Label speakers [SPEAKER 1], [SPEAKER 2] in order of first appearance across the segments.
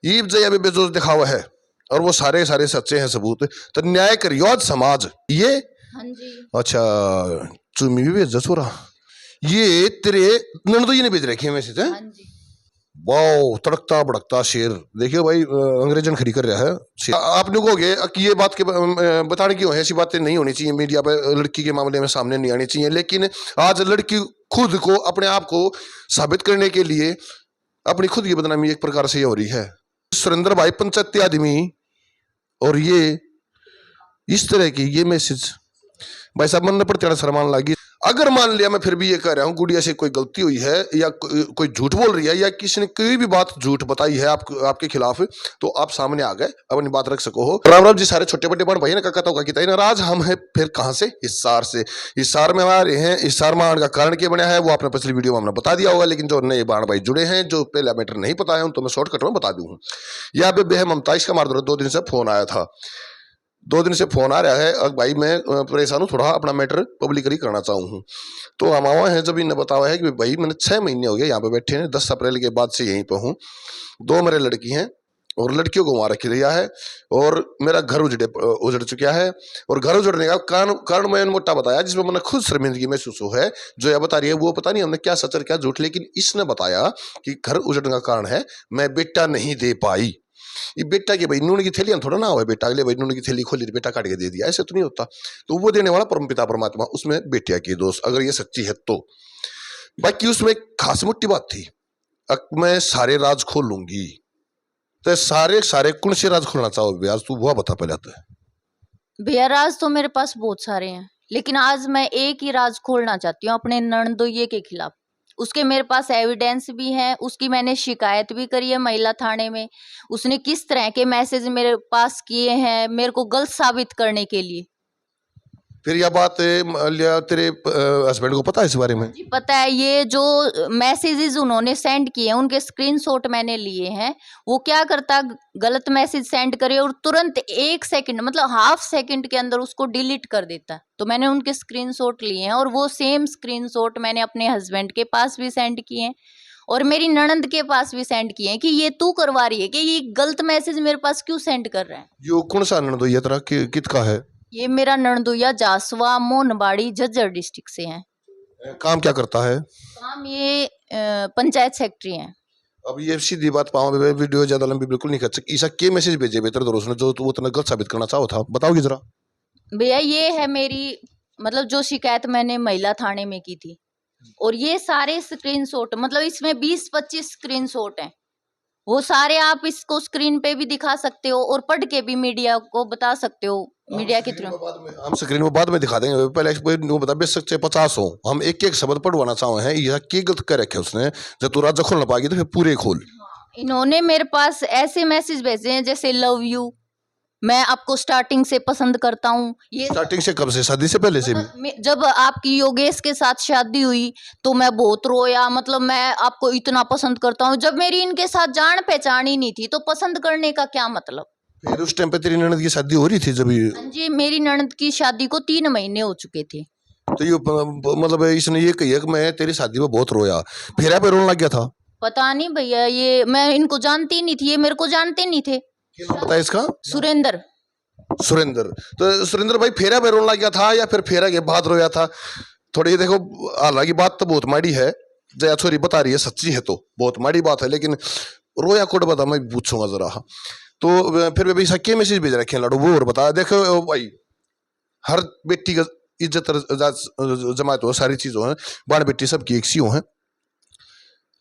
[SPEAKER 1] ईब जया भी बेजोस दिखावा है और वो सारे सारे सच्चे हैं सबूत। तो न्याय करियो आज समाज ये।
[SPEAKER 2] हाँ जी।
[SPEAKER 1] अच्छा चुमी भी भेज छोरा, ये तेरे ननदोई ने भेज रखे मैसेज है।
[SPEAKER 2] हाँ जी।
[SPEAKER 1] वाओ तड़कता भड़कता शेर। देखियो भाई अंग्रेजन खड़ी कर रहा है शेर। आप लोग कहोगे कि ये बात के बताने क्यों है, ऐसी बातें नहीं होनी चाहिए मीडिया पे, लड़की के मामले में सामने नहीं आनी चाहिए। लेकिन आज लड़की खुद को अपने आप को साबित करने के लिए अपनी खुद की बदनामी एक प्रकार से ये हो रही है। सुरेंद्र भाई पंचायती आदमी और ये इस तरह की ये मैसेज भाई साहब मन पर तेरा शर्मान लगी। अगर मान लिया मैं फिर भी ये कह रहा हूँ गुड़िया से कोई गलती हुई है या कोई झूठ बोल रही है या किसी ने कोई भी बात झूठ बताई है आपके खिलाफ, तो आप सामने आ गए अपनी बात रख सको हो। राम राम जी सारे छोटे बड़े बहन भाई ने कहता होगा कि नाराज हम है फिर कहाँ से, हिसार से। हिसार में हमारे हैं, हिसार में आने का कारण क्या बना है वो आपने पिछली वीडियो में हमने बता दिया होगा। लेकिन जो नए बाण भाई जुड़े हैं जो पहला मैटर नहीं पता है उन तो मैं शॉर्टकट में बता दूँ। यहाँ पे बेह ममता इसका मार 2 दिन से फोन आया था, 2 दिन से फोन आ रहा है। अब भाई मैं परेशान हूँ थोड़ा, अपना मैटर पब्लिकली करना चाहूँ हूँ। तो हम आवा हैं जब इन्हें बताया है कि भाई मैंने 6 महीने हो गए यहाँ पे बैठे हैं, 10 अप्रैल के बाद से यहीं पे हूँ। 2 मेरे लड़की हैं और लड़कियों को वहाँ रख लिया है और मेरा घर उजड़ चुका है। और घर उजड़ने का कारण मैंने मोटा बताया जिसमें मैंने खुद शर्मिंदगी महसूस हो है। जो यह बता रही है वो पता नहीं हमने क्या सच और क्या झूठ, लेकिन इसने बताया कि घर उजड़ने का कारण है मैं बेटा नहीं दे पाई। ये बेटा की भाई नून की थैली थोड़ा ना हो, बेटा अगले भाई नून की थैली खोली बेटा काट के दे दिया, ऐसे तो नहीं होता। तो वो देने वाला परमपिता परमात्मा, उसमें बेटिया की दोस्त अगर ये सच्ची है तो। बाकी उसमें एक खास मोटी बात थी, मैं सारे राज खोल लूंगी। तो सारे कौन से राज खोलना चाहो भैया, तू वो बता पहले। तो
[SPEAKER 2] भैया राज तो मेरे पास बहुत सारे हैं, लेकिन आज मैं एक ही राज खोलना चाहती हूँ अपने ननदोइये के खिलाफ। उसके मेरे पास एविडेंस भी है, उसकी मैंने शिकायत भी करी है महिला थाने में। उसने किस तरह के मैसेज मेरे पास किए हैं मेरे को गलत साबित करने के लिए।
[SPEAKER 1] फिर यह बात तेरे हस्बैंड को पता है इस बारे में?
[SPEAKER 2] जी पता है, ये जो मैसेजेस उन्होंने सेंड किए हैं उनके स्क्रीनशॉट मैंने लिए हैं। वो क्या करता, गलत मैसेज सेंड करे और तुरंत 1 सेकंड मतलब हाफ सेकंड के अंदर उसको डिलीट कर देता। तो मैंने उनके स्क्रीनशॉट लिए हैं और वो सेम स्क्रीनशॉट मैंने अपने हस्बैंड के पास भी सेंड किए हैं और मेरी ननंद के पास भी सेंड किए हैं कि ये तू करवा रही है कि ये गलत मैसेज मेरे पास क्यों सेंड कर रहा है।
[SPEAKER 1] यो कौन सा ननदोइया तेरा कित का है?
[SPEAKER 2] ये मेरा ननदोइया जासवा मोनबाड़ी झज्जर डिस्ट्रिक्ट से है।
[SPEAKER 1] काम क्या करता है?
[SPEAKER 2] काम ये पंचायत सेक्रेटरी हैं।
[SPEAKER 1] अब ये सीधी बात पाऊँ, वीडियो ज्यादा लंबी बिल्कुल नहीं कर सकती। ईसा के मैसेज भेजे बेहतर दोस्तों ने जो तू उतना गलत साबित करना चाहो था, बताओगी जरा।
[SPEAKER 2] भैया ये है मेरी मतलब जो शिकायत मैंने महिला थाने में की थी और ये सारे स्क्रीनशॉट मतलब इसमें 20-25 स्क्रीनशॉट हैं। वो सारे आप इसको स्क्रीन पे भी दिखा सकते हो और पढ़ के भी मीडिया को बता सकते हो मीडिया के थ्रू।
[SPEAKER 1] हम स्क्रीन में बाद में दिखा देंगे, पहले बता बेच सकते 50 हो। हम एक एक शब्द पढ़वाना चाहे हैं, यह की गलत कर रखे उसने। जब तू राजा खोल ना पाएगी तो फिर पूरे खोल।
[SPEAKER 2] इन्होंने मेरे पास ऐसे मैसेज भेजे हैं जैसे लव यू, मैं आपको स्टार्टिंग से पसंद करता हूँ। ये
[SPEAKER 1] स्टार्टिंग से कब से? शादी से पहले से भी?
[SPEAKER 2] जब आपकी योगेश के साथ शादी हुई तो मैं बहुत रोया, मतलब मैं आपको इतना पसंद करता हूँ। जब मेरी इनके साथ जान पहचान ही नहीं थी तो पसंद करने का क्या मतलब।
[SPEAKER 1] फिर उस टाइम पे तेरी ननद की शादी हो रही थी जब?
[SPEAKER 2] हाँ जी, मेरी ननद की शादी को 3 महीने हो चुके थे।
[SPEAKER 1] तो ये मतलब इसने ये कही कि मैं तेरी शादी में बहुत रोया, फिर पे रोने लग गया था?
[SPEAKER 2] पता नहीं भैया, ये मैं इनको जानती नहीं थी, ये मेरे को जानते नहीं थे।
[SPEAKER 1] क्या नाम पता है इसका?
[SPEAKER 2] सुरेंद्र।
[SPEAKER 1] सुरेंद्र। तो सुरेंद्र भाई फेरा पे रोने लग गया था या फिर फेरा के बाद रोया था? थोड़ी देखो, हालांकि बात तो बहुत माड़ी है, जया छोरी बता रही है सच्ची है तो बहुत माड़ी बात है, लेकिन रोया कोड बता मैं पूछूंगा जरा। तो फिर भाई सच्चे मैसेज भेज रखे हैं लाडू, वो और बता। देखो भाई हर बेटी का इज्जत जमात हो, सारी चीजों है, बाण बेटी सबकी एक सी हो है,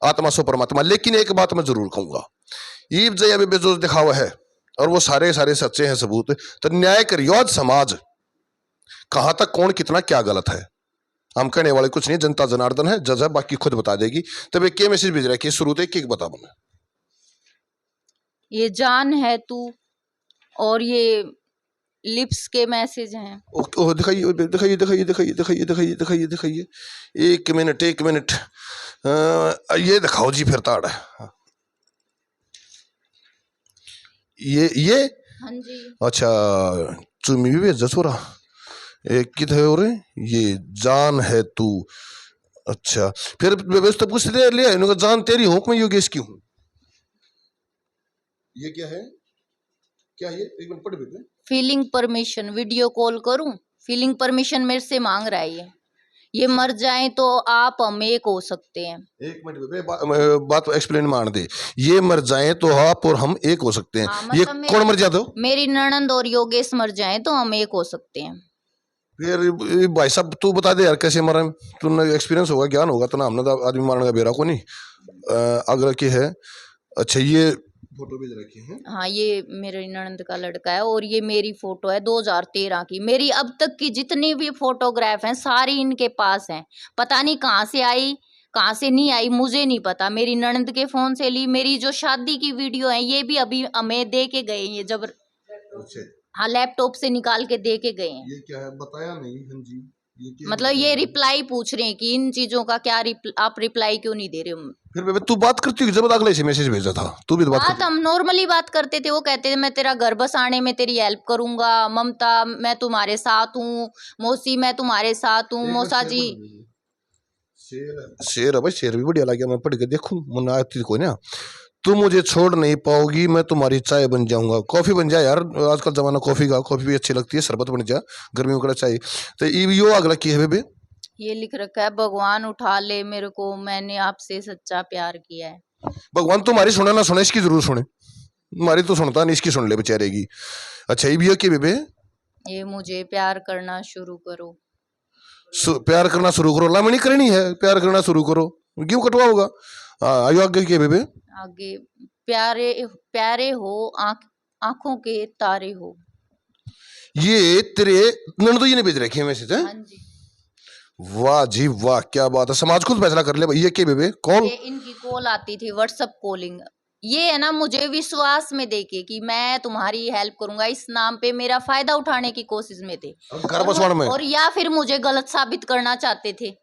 [SPEAKER 1] आत्मा सो परमात्मा। लेकिन एक बात मैं जरूर कहूंगा, ईब जया भी बेजोस दिखावा है और वो सारे सारे सच्चे हैं सबूत। तो न्याय करियो आज समाज, कहां तक कौन कितना क्या गलत है। हम कहने वाले कुछ नहीं, जनता जनार्दन है, जज है, बाकी खुद बता देगी। तब एक मैसेज भेज रहा है शुरू से एक बता बना,
[SPEAKER 2] ये जान है तू और ये लिप्स के मैसेज हैं।
[SPEAKER 1] दिखाइए दिखाइए दिखाइए दिखाइए दिखाइए दिखाइए दिखाइए दिखाइए, एक मिनट ये दिखाओ जी फिर ताड़ है ये।
[SPEAKER 2] हाँ जी।
[SPEAKER 1] अच्छा चुमी भी भेज छोरा, एक किधर हो रहे, ये जान है तू। अच्छा फिर व्यवस्था पूछ ले लिया, जान तेरी हूं मैं योगेश की हूं। ये क्या है, क्या ये एक मिनट पढ़ बेटे।
[SPEAKER 2] फीलिंग परमिशन, वीडियो कॉल करूं, फीलिंग परमिशन मेरे से मांग रहा है ये मर जाए तो आप हम एक हो सकते हैं।
[SPEAKER 1] एक मिनट बेबे, बात एक्सप्लेन मान दे। ये मर जाए तो आप और हम एक हो सकते हैं।
[SPEAKER 2] हाँ,
[SPEAKER 1] ये
[SPEAKER 2] मतलब
[SPEAKER 1] कौन मर जाते हो?
[SPEAKER 2] मेरी ननंद और योगेश मर जाए तो हम एक हो सकते हैं।
[SPEAKER 1] फिर ये भाई साहब तू बता दे यार कैसे मरा, तूने एक्सपीरियंस होगा, ज्ञान होगा तो ना, हमने तो आदमी मारने का बेरा को नहीं। अगर की है। अच्छा ये फोटो भेज रखी है।
[SPEAKER 2] हाँ, ये मेरे ननंद का लड़का है और ये मेरी फोटो है 2013 की। मेरी अब तक की जितनी भी फोटोग्राफ हैं सारी इनके पास हैं। पता नहीं कहाँ से आई कहाँ से नहीं आई, मुझे नहीं पता। मेरी ननंद के फोन से ली। मेरी जो शादी की वीडियो है ये भी अभी हमें दे के गए हैं, जब हाँ लैपटॉप से निकाल के दे के गए हैं।
[SPEAKER 1] ये क्या है बताया नहीं। हाँ जी, ये क्या
[SPEAKER 2] मतलब ये रिप्लाई पूछ रहे हैं कि इन चीजों का क्या आप रिप्लाई क्यों नहीं दे रहे हो।
[SPEAKER 1] फिर बेबे तू बात करती हो जब अगले से मैसेज भेजा था, तू भी तो बात
[SPEAKER 2] हाँ,
[SPEAKER 1] करती।
[SPEAKER 2] तो हम नॉर्मली बात करते थे। वो कहते थे मैं तेरा घर बसाने में तेरी हेल्प करूंगा, ममता मैं तुम्हारे साथ हूँ, मौसी मैं तुम्हारे साथ हूँ, मौसा जी।
[SPEAKER 1] शेर है भाई, शेर भी बढ़िया लगा, मैं पढ़ के देखूं मन आती को ना। तू मुझे छोड़ नहीं पाओगी, मैं तुम्हारी चाय बन जाऊंगा। कॉफी बन जा यार, आजकल जमाना कॉफी का, कॉफी भी अच्छी लगती है, शरबत बन जा, गर्मियों का चाय। तो यो अगला की है बेबे,
[SPEAKER 2] ये लिख रखा है भगवान उठा ले मेरे को, मैंने आपसे सच्चा प्यार किया है।
[SPEAKER 1] भगवान तुम्हारी सुने ना सुने, इसकी जरूर सुने, हमारी तो सुनता नहीं, इसकी सुन ले बेचारे की। अच्छा ये भी है कि बेबे,
[SPEAKER 2] ये मुझे प्यार करना शुरू करो।
[SPEAKER 1] प्यार करना शुरू करो, लामणी करनी है, प्यार करना शुरू करो, क्यों कटवा होगा। आयो आगे की बेबे,
[SPEAKER 2] आगे प्यारे प्यारे हो आंखों के तारे हो।
[SPEAKER 1] ये तेरे नंदू ने भेज रखे हैं मैसेज है।
[SPEAKER 2] हाँ जी,
[SPEAKER 1] वाह जी वाह, क्या बात है, समाज खुद फैसला कर ले भाई। ये के बेबे कॉल,
[SPEAKER 2] ये इनकी कॉल आती थी, व्हाट्सएप कॉलिंग। ये है ना मुझे विश्वास में देके कि मैं तुम्हारी हेल्प करूंगा, इस नाम पे मेरा फायदा उठाने की कोशिश में थे
[SPEAKER 1] घर बसवाड़ में।
[SPEAKER 2] और या फिर मुझे गलत साबित करना चाहते थे।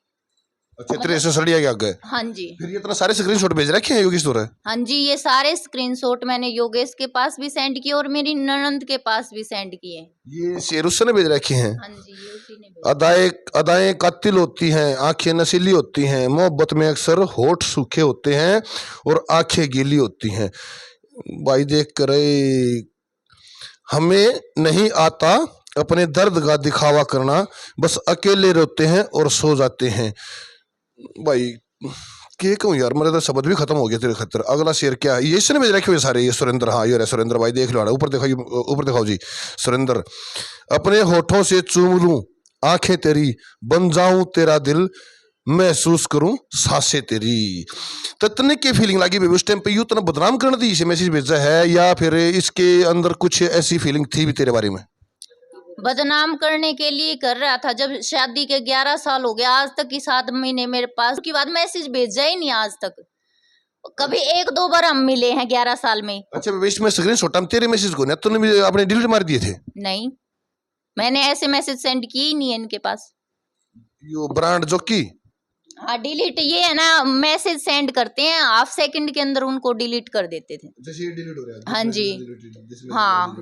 [SPEAKER 1] अच्छा तेरे से सड़िया के आगे।
[SPEAKER 2] हाँ जी,
[SPEAKER 1] फिर ये इतना सारे स्क्रीनशॉट भेज रखे हैं योगेश तोरे।
[SPEAKER 2] हाँ जी, ये सारे स्क्रीनशॉट मैंने योगेश के पास भी सेंड किए और मेरी ननंद के पास भी सेंड किए।
[SPEAKER 1] ये शेर उससे ने भेज रखे हैं।
[SPEAKER 2] हाँ जी, ये उसी ने भेजा।
[SPEAKER 1] अदाएं अदाएं कातिल होती हैं, आंखें नशीली होती हैं, मोहब्बत में अक्सर होठ सूखे होते हैं और आंखें गीली होती हैं। भाई देख कर हमें नहीं आता अपने दर्द का दिखावा करना, बस अकेले रोते हैं और सो जाते हैं। भाई के कहूँ यार, मेरा तो शब्द भी खत्म हो गया तेरे खतर। अगला शेर क्या है, ये इसने भेज रखे हुए सारे, ये सुरेंद्र, हाँ ये सुरेंद्र भाई देख लो, ऊपर देखो, ऊपर दिखाओ जी सुरेंद्र। अपने होठों से चूम लूं आंखें तेरी, बन जाऊं तेरा दिल, महसूस करूं सांसें तेरी। तो तने की फीलिंग लगी बेबी उस टाइम पे, यू तना बदनाम करने दी इसे मैसेज भेजा है, या फिर इसके अंदर कुछ ऐसी फीलिंग थी भी तेरे बारे में?
[SPEAKER 2] बदनाम करने के लिए कर रहा था। जब शादी के 11 साल हो गया, आज तक की 7 महीने मेरे पास, उसके बाद मैसेज भेजा ही नहीं आज तक। कभी 1-2 बार हम मिले हैं 11 साल में।
[SPEAKER 1] अच्छा बेबी इसमें स्क्रीनशॉट हम तेरे मैसेज को ना तूने भी अपने डिलीट मार दिए थे?
[SPEAKER 2] नहीं, मैंने ऐसे मैसेज सेंड किए ही नहीं है इनके पास।
[SPEAKER 1] यो ब्रांड जोकी,
[SPEAKER 2] हाँ डिलीट, ये है ना मैसेज सेंड करते हैं, हाफ सेकंड के अंदर उनको डिलीट कर देते थे।
[SPEAKER 1] जैसे ये डिलीट हो रहा है।
[SPEAKER 2] हाँ जी, हाँ।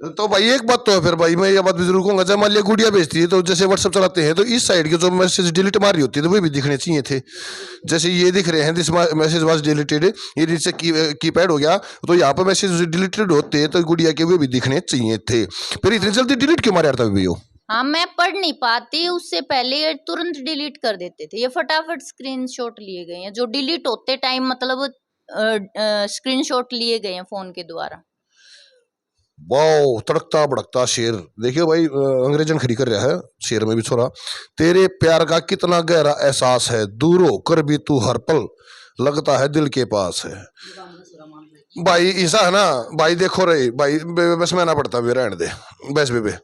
[SPEAKER 1] तो भाई एक बात तो है, फिर भाई मैं ये बात भी जरूर कहूंगा, जब मान लिया गुड़िया भेजती है तो जैसे व्हाट्सएप चलाते हैं तो इस साइड के जो मैसेज डिलीट मार रही होती है तो वो भी दिखने चाहिए थे। जैसे ये दिख रहे हैं, दिस मैसेज वाज डिलीटेड, ये नीचे कीपैड हो गया, तो यहाँ पर मैसेज डिलीटेड होते तो गुड़िया के वो भी दिखने चाहिए थे। फिर इतनी जल्दी डिलीट क्यों मारा था भैया?
[SPEAKER 2] हाँ, मैं पढ़ नहीं पाती, उससे पहले ये तुरंत डिलीट कर देते थे। ये फटाफट स्क्रीनशॉट लिए गए हैं, जो डिलीट होते टाइम मतलब स्क्रीनशॉट लिए गए हैं फोन के द्वारा।
[SPEAKER 1] वाओ, तड़कता भड़कता शेर। देखियो भाई अंग्रेजन खड़ी कर रहा है शेर में भी छोरा। तेरे प्यार का कितना गहरा एहसास है, दूर होकर भी तू हर पल लगता है दिल के पास है। भाई ऐसा है ना भाई, देखो रे भाई बस मैं ना पड़ता भी रहने दे बस बेबे।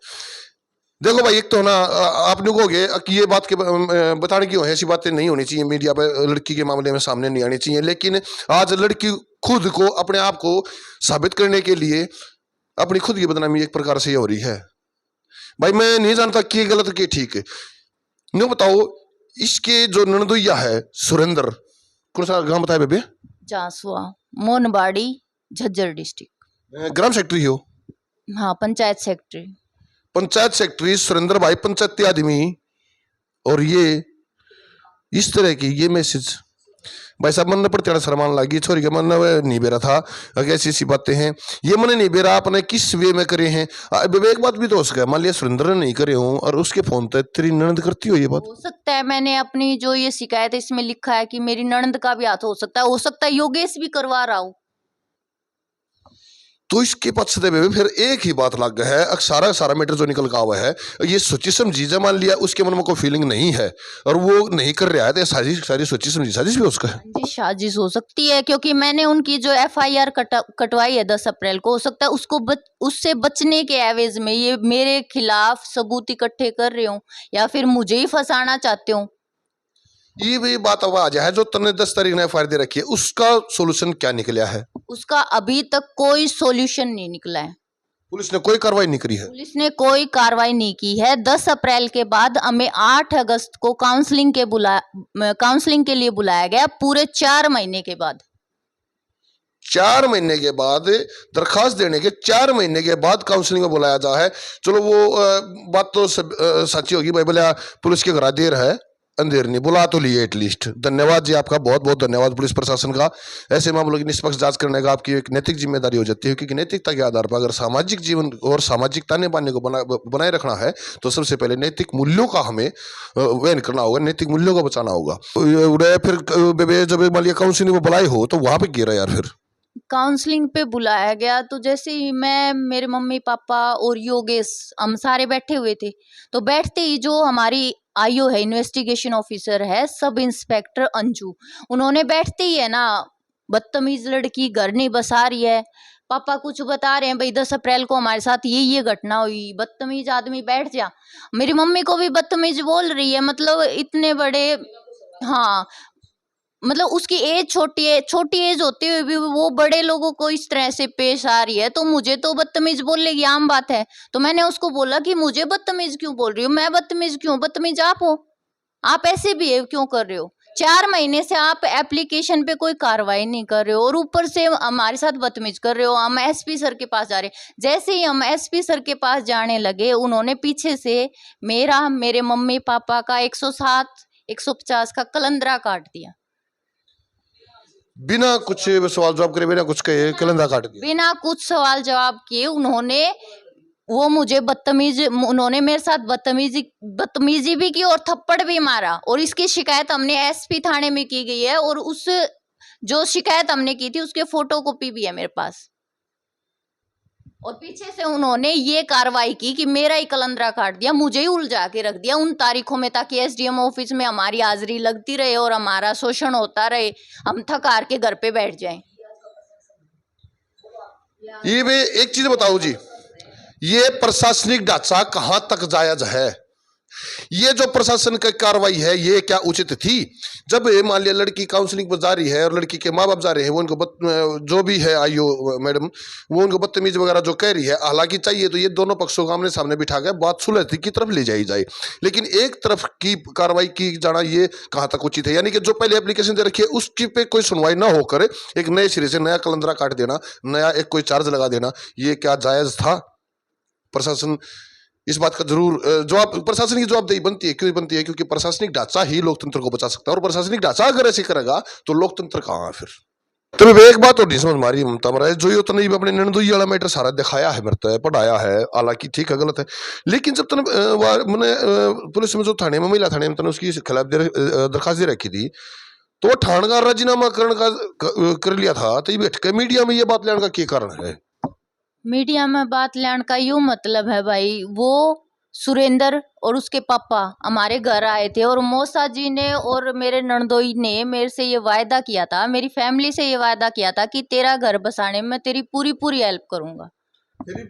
[SPEAKER 1] देखो भाई एक तो ना आप लोग कहोगे कि ये बात के बताने की ऐसी बातें नहीं होनी चाहिए मीडिया पे, लड़की के मामले में सामने नहीं आनी चाहिए, लेकिन आज लड़की खुद को अपने आप को साबित करने के लिए अपनी खुद की बदनामी एक प्रकार से ये हो रही है। भाई मैं नहीं जानता कि गलत कि ठीक है, न्यू बताओ। इसके जो ननदुइया है सुरेंद्र, कौन सा गांव बताया बेबे?
[SPEAKER 2] जासुआ, मोनबाड़ी, झज्जर डिस्ट्रिक्ट।
[SPEAKER 1] ग्राम सेक्रेटरी हो?
[SPEAKER 2] हाँ, पंचायत सेक्रेटरी।
[SPEAKER 1] पंचायत सेक्रेटरी सुरेंद्र भाई, पंचायती आदमी, और ये इस तरह की ये मैसेज भाई साहब मन पर तेरा शर्मान लगी छोरी के मन में नहीं बेरा था। अगर ऐसी ऐसी बातें हैं ये मन नहीं बेरा आपने किस वे में करे हैं। अब एक बात भी तो हो सके मान लिया सुरेंद्र ने नहीं करे हूँ और उसके फोन पे तेरी ननद करती हो ये बात।
[SPEAKER 2] हो सकता है मैंने अपनी जो ये शिकायत है इसमें लिखा है कि मेरी ननद का भी हाथ हो सकता है योगेश भी करवा रहा हो।
[SPEAKER 1] तो इसके पक्षते में भी फिर एक ही बात लग है सारा सारा मैटर जो निकल का हुआ है ये सोची समझी जब मान लिया उसके मन में कोई फीलिंग नहीं है और वो नहीं कर रहा है तो साजिश सारी सोची समझी साजिश भी उसका है।
[SPEAKER 2] जी साजिश हो सकती है क्योंकि मैंने उनकी जो एफआईआर कटवाई है 10 अप्रैल को, हो सकता है उसको उससे बचने के एवज में ये मेरे खिलाफ सबूत इकट्ठे कर रहे हो या फिर मुझे ही फंसाना चाहते हो।
[SPEAKER 1] ये भी बात अब आ जाए जो तुमने 10 तारीख ने एफआईआर दे रखी है उसका सोल्यूशन क्या निकला है।
[SPEAKER 2] उसका अभी तक कोई सॉल्यूशन नहीं निकला है।
[SPEAKER 1] पुलिस ने कोई कार्रवाई नहीं करी है।
[SPEAKER 2] पुलिस ने कोई कार्रवाई नहीं की है। 10 अप्रैल के बाद हमें 8 अगस्त को काउंसलिंग के लिए बुलाया गया, पूरे 4 महीने के बाद।
[SPEAKER 1] 4 महीने के बाद दरखास्त देने के 4 महीने के बाद काउंसलिंग में बुलाया जा है। चलो वो बात तो सच्ची होगी भाई बोला पुलिस के घर देर है अंधेर नहीं बुला तो लिए एटलीस्ट। धन्यवाद जी आपका बहुत बहुत धन्यवाद पुलिस प्रशासन का। ऐसे मामलों की निष्पक्ष जांच करने का आपकी एक नैतिक जिम्मेदारी हो जाती है क्योंकि नैतिकता के आधार पर अगर सामाजिक जीवन और सामाजिक ताने बाने को बनाए रखना है तो सबसे पहले नैतिक मूल्यों का हमें वहन करना होगा, नैतिक मूल्यों को बचाना होगा। फिर जब मान लिया काउंसिलिंग में बुलाए हो तो वहां पे गिरा यार फिर
[SPEAKER 2] काउंसलिंग पे बुलाया गया तो जैसे ही मैं, मेरे मम्मी पापा और योगेश हम सारे बैठे हुए थे, तो बैठते ही जो हमारी आईओ है, इन्वेस्टिगेशन ऑफिसर है, सब इंस्पेक्टर अंजू, उन्होंने बैठते ही है ना बदतमीज लड़की घर नहीं बसा रही है, पापा कुछ बता रहे हैं भाई 10 अप्रैल को हमारे साथ ये घटना हुई, बदतमीज आदमी बैठ जा। मेरी मम्मी को भी बदतमीज बोल रही है, मतलब इतने बड़े, हाँ मतलब उसकी एज छोटी एज होते हुए भी वो बड़े लोगों को इस तरह से पेश आ रही है तो मुझे तो बदतमीज बोलेगी, आम बात है। तो मैंने उसको बोला कि मुझे बदतमीज क्यों बोल रही हो, मैं बदतमीज क्यों, बदतमीज आप हो, आप ऐसे बिहेव क्यों कर रहे हो, 4 महीने से आप एप्लीकेशन पे कोई कार्रवाई नहीं कर रहे हो और ऊपर से हमारे साथ बदतमीज कर रहे हो। हम एसपी सर के पास जा रहे, जैसे ही हम एसपी सर के पास जाने लगे उन्होंने पीछे से मेरे मम्मी पापा का 107 150 का कलंदरा काट दिया,
[SPEAKER 1] बिना कुछ सवाल जवाब करे बिना कुछ कहे कलंदरा काट दिया।
[SPEAKER 2] बिना कुछ सवाल जवाब किए उन्होंने मुझे उन्होंने मेरे साथ बदतमीजी भी की और थप्पड़ भी मारा और इसकी शिकायत हमने एसपी थाने में की गई है और उस जो शिकायत हमने की थी उसके फोटोकॉपी भी है मेरे पास। और पीछे से उन्होंने ये कार्रवाई की कि मेरा ही कलंदरा काट दिया, मुझे ही उलझा के रख दिया उन तारीखों में ताकि एसडीएम ऑफिस में हमारी हाजिरी लगती रहे और हमारा शोषण होता रहे, हम थक हार के घर पे बैठ जाएं।
[SPEAKER 1] ये भी एक चीज बताओ जी, ये प्रशासनिक ढांचा कहां तक जायज है? ये जो प्रशासन की कार्रवाई है ये क्या उचित थी? जब मान लिया लड़की काउंसलिंग पर जा रही है और लड़की के माँ बाप जा रहे हैं, वो उनको जो भी है आईओ मैडम वो उनको बदतमीज वगैरह जो कह रही है, हालांकि चाहिए तो ये दोनों पक्षों को आमने सामने बिठा कर बात सुलझ की तरफ ले जाई जाए, लेकिन एक तरफ की कार्रवाई की जाना ये कहाँ तक उचित है? यानी कि जो पहले एप्लीकेशन दे रखी है उसकी पे कोई सुनवाई ना होकर एक नए सिरे से नया कलंदरा काट देना, नया एक कोई चार्ज लगा देना, ये क्या जायज था? प्रशासन इस बात का जरूर जवाब, प्रशासन की जवाबदेही बनती है। क्यों बनती है? क्योंकि प्रशासनिक ढांचा ही लोकतंत्र को बचा सकता है और प्रशासनिक ढांचा अगर ऐसे करेगा तो लोकतंत्र कहाँ है फिर? तभी एक बात और नहीं समझ मारी ममता मरा जो ये उतना ही अपने नंदुई वाला मैटर सारा दिखाया है, मरता है पढ़ाया है, हालांकि ठीक है गलत है, लेकिन जब तने मैंने पुलिस में जो थाने में महिला थाने में तने उसकी खिलाफ दरखास्त दे रखी थी तो थाने का राजीनामा कर लिया था, तो ये बैठ के मीडिया में ये बात लेने का क्या कारण है?
[SPEAKER 2] मीडिया में बात लेने का यूं मतलब है भाई, वो सुरेंद्र और उसके पापा हमारे घर आए थे और मौसा जी ने और मेरे नंदोई ने मेरे से ये वायदा किया था, मेरी फैमिली से ये वायदा किया था कि तेरा घर बसाने में तेरी पूरी हेल्प करूंगा।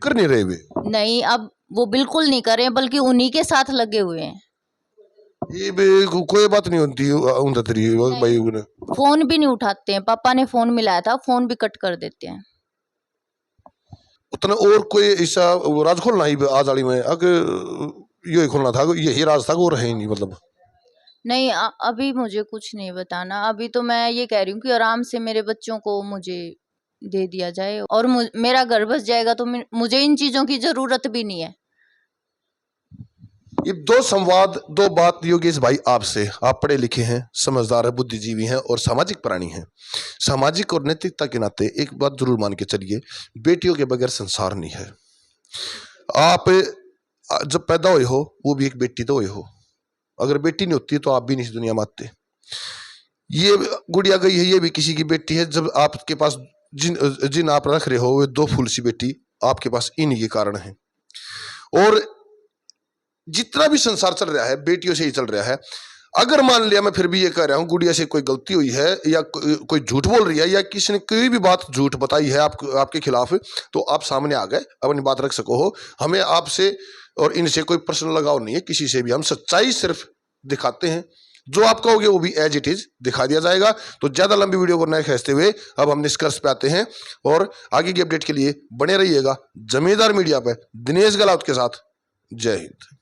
[SPEAKER 1] कर नहीं रहे वे?
[SPEAKER 2] नहीं, अब वो बिल्कुल नहीं कर रहे, बल्कि उन्हीं के साथ लगे हुए हैं।
[SPEAKER 1] ये कोई बात नहीं होती भाई,
[SPEAKER 2] फोन भी नहीं उठाते हैं, पापा ने फोन मिलाया था, फोन भी कट कर देते हैं।
[SPEAKER 1] उतना और कोई ऐसा राज खोलना ही आज वाली में ये खोलना था, यही राज था वो रहे नहीं मतलब?
[SPEAKER 2] नहीं, अभी मुझे कुछ नहीं बताना, अभी तो मैं ये कह रही हूँ कि आराम से मेरे बच्चों को मुझे दे दिया जाए और मेरा घर बस जाएगा तो मुझे इन चीजों की जरूरत भी नहीं है।
[SPEAKER 1] ये दो संवाद, दो बात योगेश भाई आपसे, आप पढ़े लिखे हैं, समझदार है, बुद्धिजीवी हैं और सामाजिक प्राणी हैं। सामाजिक और नैतिकता के नाते एक बात जरूर मान के चलिए, बेटियों के बगैर संसार नहीं है। आप जब पैदा हुए हो वो भी एक बेटी तो हुए हो, अगर बेटी नहीं होती तो आप भी नहीं इस दुनिया में आते। ये गुड़िया गई है, ये भी किसी की बेटी है। जब आपके पास जिन आप रख रहे हो वो दो फूल सी बेटी आपके पास इन्हीं के कारण है। और जितना भी संसार चल रहा है बेटियों से ही चल रहा है। अगर मान लिया, मैं फिर भी ये कह रहा हूं, गुड़िया से कोई गलती हुई है या कोई झूठ बोल रही है या किसी ने कोई भी बात झूठ बताई है आपके खिलाफ, तो आप सामने आ गए, अपनी बात रख सको हो। हमें आपसे और इनसे कोई पर्सनल लगाव नहीं है किसी से भी, हम सच्चाई सिर्फ दिखाते हैं। जो आप कहोगे वो भी एज इट इज दिखा दिया जाएगा। तो ज्यादा लंबी वीडियो को न खींचते हुए अब हम निष्कर्ष पे आते हैं और आगे की अपडेट के लिए बने रहिएगा जमींदार मीडिया पे दिनेश गलावत के साथ। जय हिंद।